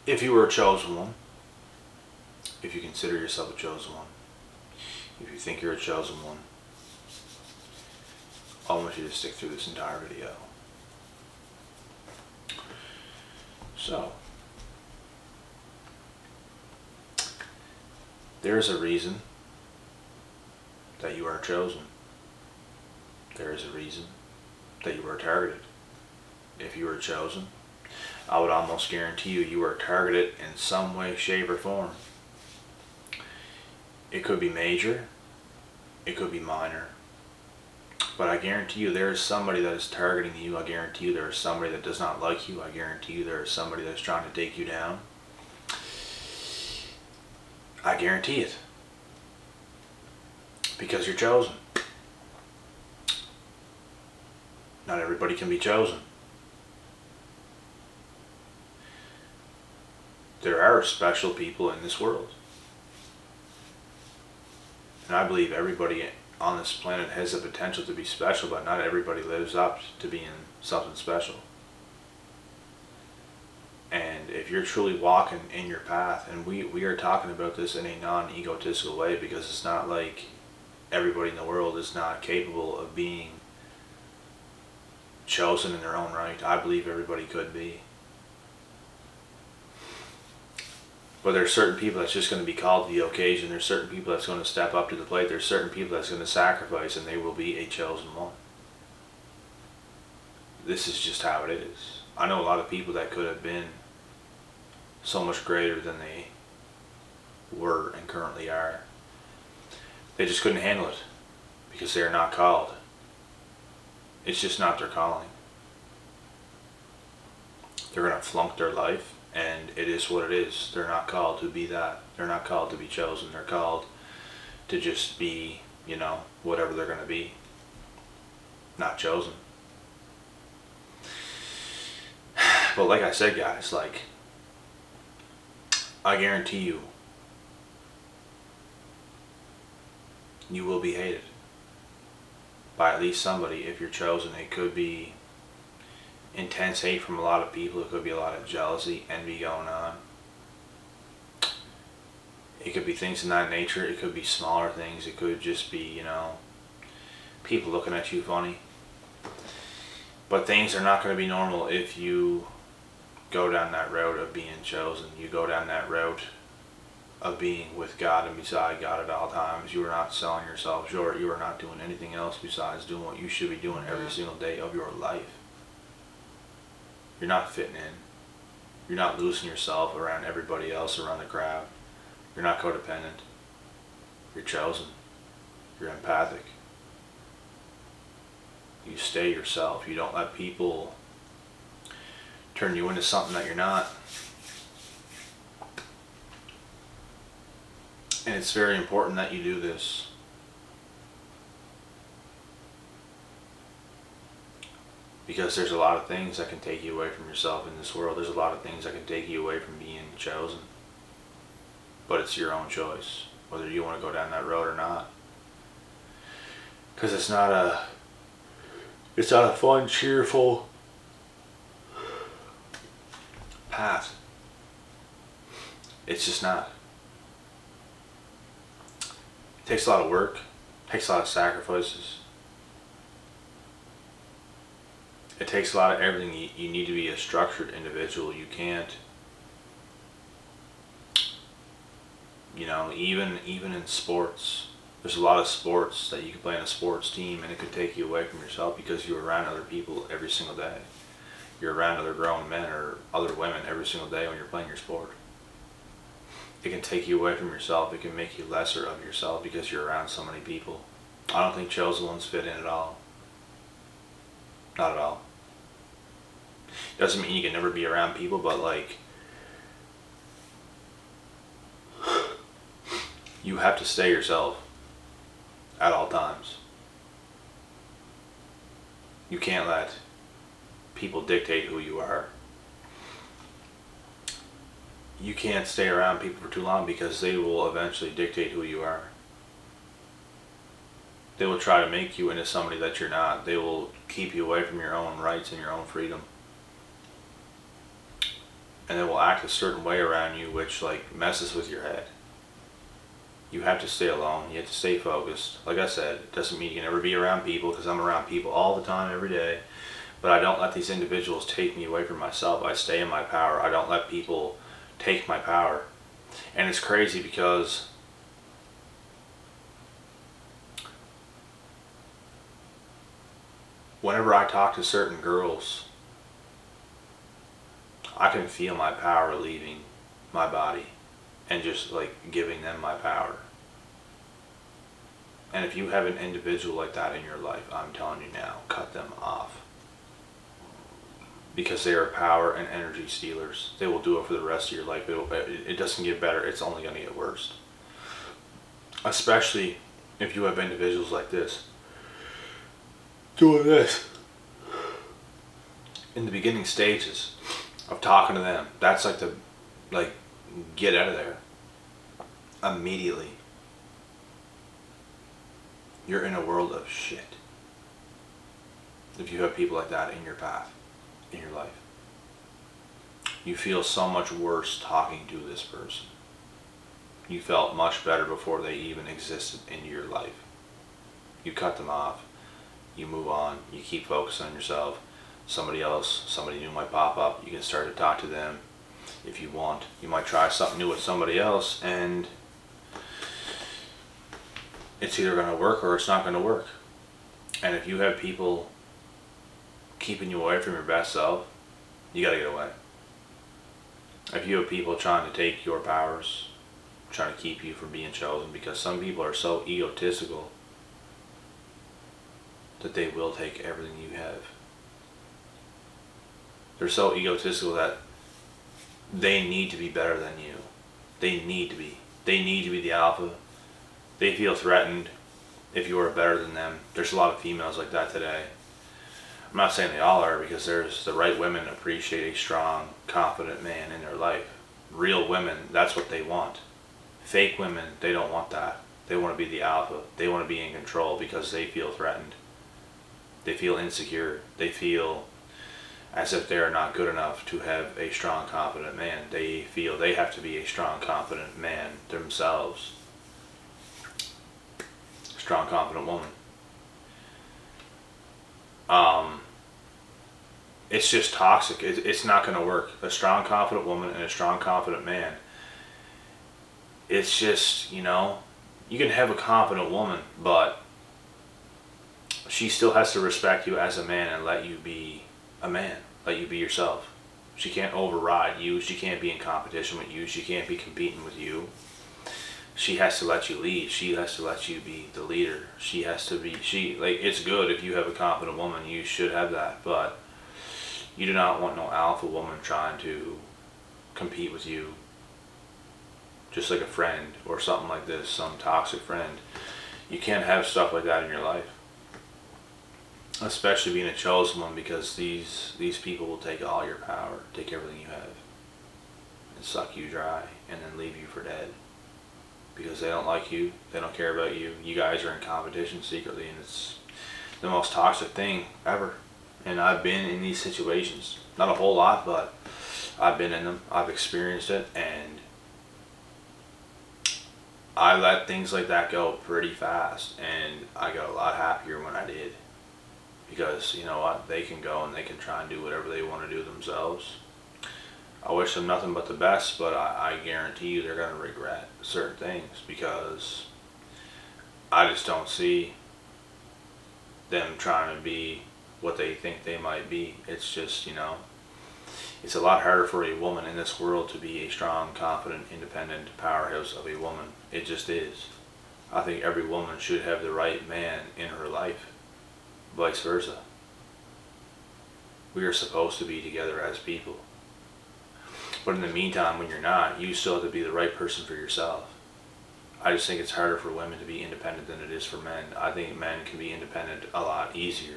if you were a chosen one, if you consider yourself a chosen one, if you think you're a chosen one, I want you to stick through this entire video. So, there is a reason that you are chosen. There is a reason that you are targeted. If you are chosen, I would almost guarantee you are targeted in some way, shape, or form. It could be major, it could be minor, but I guarantee you there is somebody that is targeting you. I guarantee you there is somebody that does not like you. I guarantee you there is somebody that's trying to take you down. I guarantee it. Because you're chosen. Not everybody can be chosen. There are special people in this world. And I believe everybody on this planet has the potential to be special, but not everybody lives up to being something special. And if you're truly walking in your path, and we are talking about this in a non-egotistical way, because it's not like everybody in the world is not capable of being chosen in their own right. I believe everybody could be. But there's certain people that's just going to be called to the occasion. There's certain people that's going to step up to the plate. There's certain people that's going to sacrifice, and they will be a chosen one. This is just how it is. I know a lot of people that could have been so much greater than they were and currently are. They just couldn't handle it because they are not called. It's just not their calling. They're going to flunk their life, and it is what it is. They're not called to be that. They're not called to be chosen. They're called to just be, whatever they're going to be. Not chosen. But like I said, guys, I guarantee you, you will be hated by at least somebody if you're chosen. It could be intense hate from a lot of people. It could be a lot of jealousy, envy going on. It could be things in that nature. It could be smaller things. It could just be, people looking at you funny. But things are not going to be normal if you go down that road of being chosen. You go down that road of being with God and beside God at all times. You are not selling yourself short. You are not doing anything else besides doing what you should be doing every single day of your life. You're not fitting in. You're not losing yourself around everybody else around the crowd. You're not codependent. You're chosen. You're empathic. You stay yourself. You don't let people turn you into something that you're not. And it's very important that you do this. Because there's a lot of things that can take you away from yourself in this world. There's a lot of things that can take you away from being chosen. But it's your own choice, whether you want to go down that road or not. Because it's not a fun, cheerful path. It's just not. It takes a lot of work. It takes a lot of sacrifices. It takes a lot of everything. You need to be a structured individual. You can't, even in sports, there's a lot of sports that you can play on a sports team, and it could take you away from yourself because you're around other people every single day. You're around other grown men or other women every single day when you're playing your sport. It can take you away from yourself. It can make you lesser of yourself because you're around so many people. I don't think chosen ones fit in at all. Not at all. Doesn't mean you can never be around people, but you have to stay yourself at all times. You can't let people dictate who you are. You can't stay around people for too long because they will eventually dictate who you are. They will try to make you into somebody that you're not. They will keep you away from your own rights and your own freedom. and they will act a certain way around you, which like messes with your head. You have to stay alone. You have to stay focused. Like I said, it doesn't mean you can never be around people, because I'm around people all the time, every day. But I don't let these individuals take me away from myself. I stay in my power. I don't let people take my power. And it's crazy because whenever I talk to certain girls, I can feel my power leaving my body and just like giving them my power. And if you have an individual like that in your life, I'm telling you now, cut them off. Because they are power and energy stealers. They will do it for the rest of your life. It doesn't get better, it's only going to get worse. Especially if you have individuals like this doing this in the beginning stages of talking to them. That's like get out of there immediately. You're in a world of shit if you have people like that in your path, in your life. You feel so much worse talking to this person. You felt much better before they even existed in your life. You cut them off. You move on. You keep focusing on yourself. Somebody else, somebody new might pop up. You can start to talk to them if you want. You might try something new with somebody else, and it's either going to work or it's not going to work. And if you have people keeping you away from your best self, you got to get away. If you have people trying to take your powers, trying to keep you from being chosen, because some people are so egotistical that they will take everything you have. They're so egotistical that they need to be better than you. They need to be. They need to be the alpha. They feel threatened if you are better than them. There's a lot of females like that today. I'm not saying they all are, because there's the right women appreciate a strong, confident man in their life. Real women, that's what they want. Fake women, they don't want that. They want to be the alpha. They want to be in control because they feel threatened. They feel insecure. They feel as if they are not good enough to have a strong, confident man. They feel they have to be a strong, confident man themselves. Strong, confident woman. It's just toxic. It's not going to work. A strong, confident woman and a strong, confident man. It's just, you can have a confident woman, but she still has to respect you as a man and let you be a man. Let you be yourself. She can't override you. She can't be in competition with you. She can't be competing with you. She has to let you lead. She has to let you be the leader. She has to be, it's good if you have a confident woman. You should have that, but you do not want no alpha woman trying to compete with you. Just like a friend or something like this, some toxic friend. You can't have stuff like that in your life. Especially being a chosen one, because these people will take all your power, take everything you have, and suck you dry, and then leave you for dead. Because they don't like you, they don't care about you. You guys are in competition secretly, and it's the most toxic thing ever. And I've been in these situations. Not a whole lot, but I've been in them. I've experienced it, and I let things like that go pretty fast, and I got a lot happier when I did. Because, you know what, they can go and they can try and do whatever they want to do themselves. I wish them nothing but the best, but I guarantee you they're going to regret certain things, because I just don't see them trying to be what they think they might be. It's just, it's a lot harder for a woman in this world to be a strong, confident, independent powerhouse of a woman. It just is. I think every woman should have the right man in her life. Vice versa. We are supposed to be together as people. But in the meantime, when you're not, you still have to be the right person for yourself. I just think it's harder for women to be independent than it is for men. I think men can be independent a lot easier.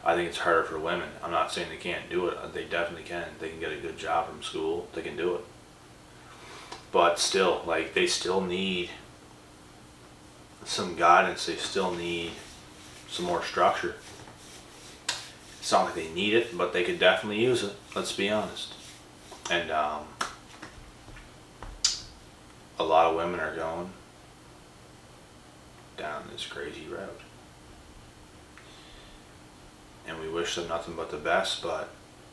I think it's harder for women. I'm not saying they can't do it. They definitely can. They can get a good job from school. They can do it. But still, they still need some guidance. They still need some more structure. It's not like they need it, but they could definitely use it. Let's be honest. And a lot of women are going down this crazy road. And we wish them nothing but the best, but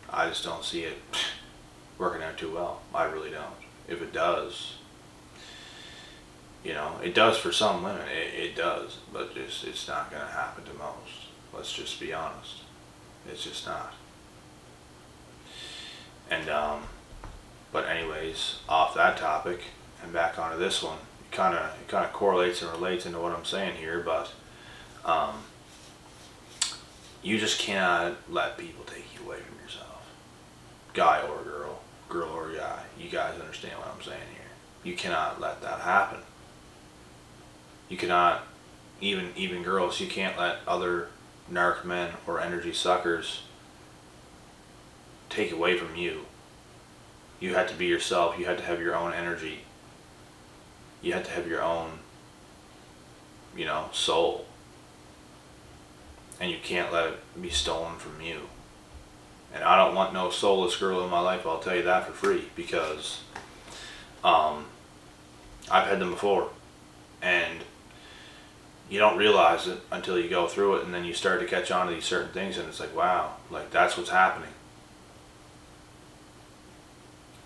I just don't see it working out too well. I really don't. If it does, it does for some women. It does, but it's not going to happen to most. Let's just be honest. It's just not. And but anyways, off that topic and back onto this one. It kind of correlates and relates into what I'm saying here, but you just cannot let people take you away from yourself, guy or girl or guy. You guys understand what I'm saying here. You cannot let that happen. You cannot, even girls, you can't let other narc men or energy suckers take away from you. You have to be yourself. You have to have your own energy. You have to have your own, soul. And you can't let it be stolen from you. And I don't want no soulless girl in my life, I'll tell you that for free, because I've had them before. And you don't realize it until you go through it, and then you start to catch on to these certain things, and it's like, wow, like that's what's happening.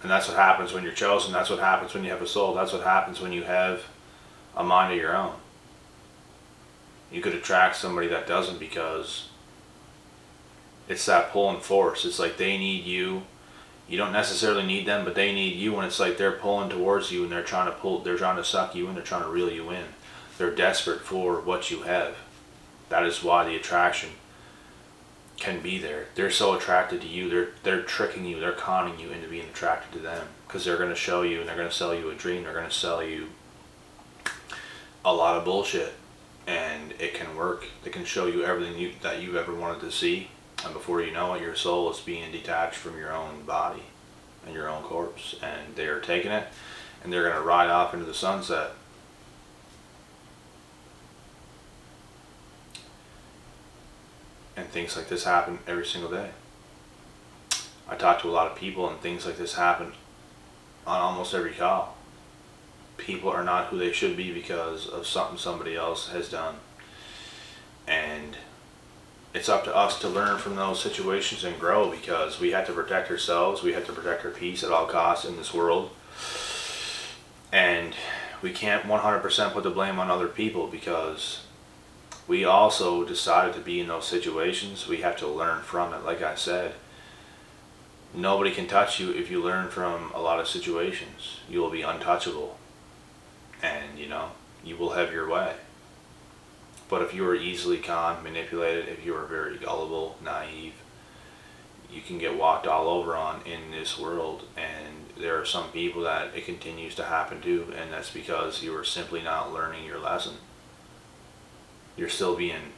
And that's what happens when you're chosen. That's what happens when you have a soul. That's what happens when you have a mind of your own. You could attract somebody that doesn't, because it's that pull and force. It's like they need you. You don't necessarily need them, but they need you, and it's like they're pulling towards you, and they're trying to suck you in, they're trying to reel you in. They're desperate for what you have. That is why the attraction can be there. They're so attracted to you. They're tricking you. They're conning you into being attracted to them, because they're going to show you, and they're going to sell you a dream. They're going to sell you a lot of bullshit, and it can work. They can show you everything that you've ever wanted to see, and before you know it, your soul is being detached from your own body and your own corpse, and they're taking it, and they're going to ride off into the sunset. And things like this happen every single day. I talk to a lot of people, and things like this happen on almost every call. People are not who they should be because of something somebody else has done. And it's up to us to learn from those situations and grow, because we have to protect ourselves. We have to protect our peace at all costs in this world. And we can't 100% put the blame on other people, because we also decided to be in those situations. We have to learn from it. Like I said, nobody can touch you if you learn from a lot of situations. You will be untouchable, and you will have your way. But if you are easily conned, manipulated, if you are very gullible, naive, you can get walked all over on in this world. And there are some people that it continues to happen to, and that's because you are simply not learning your lesson. You're still being,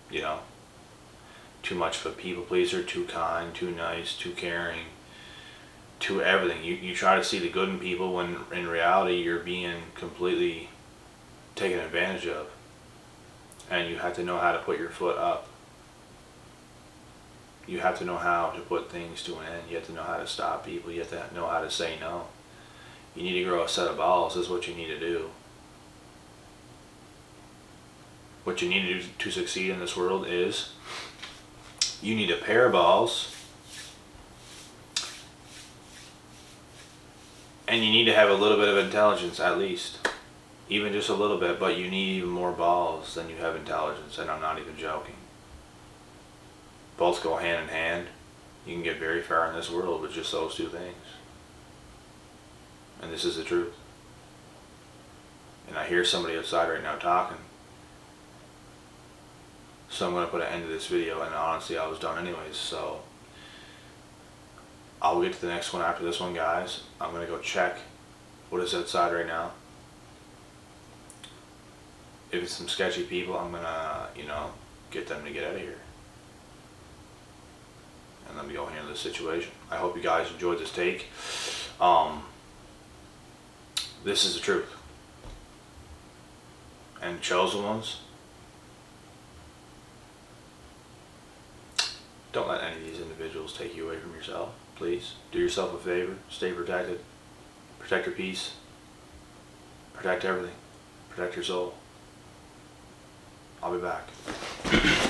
too much of a people pleaser, too kind, too nice, too caring, too everything. You try to see the good in people when in reality you're being completely taken advantage of. And you have to know how to put your foot up. You have to know how to put things to an end. You have to know how to stop people. You have to know how to say no. You need to grow a set of balls, is what you need to do. What you need to do to succeed in this world is you need a pair of balls, and you need to have a little bit of intelligence, at least, even just a little bit. But you need even more balls than you have intelligence, and I'm not even joking. Both go hand in hand. You can get very far in this world with just those two things, and this is the truth. And I hear somebody outside right now talking. So I'm going to put an end to this video, and honestly I was done anyways, so I'll get to the next one after this one, guys. I'm going to go check what is outside right now. If it's some sketchy people, I'm going to, get them to get out of here. And let me go handle this situation. I hope you guys enjoyed this take. This is the truth. And chosen ones, Don't let any of these individuals take you away from yourself. Please do yourself a favor. Stay protected. Protect your peace. Protect everything. Protect your soul. I'll be back.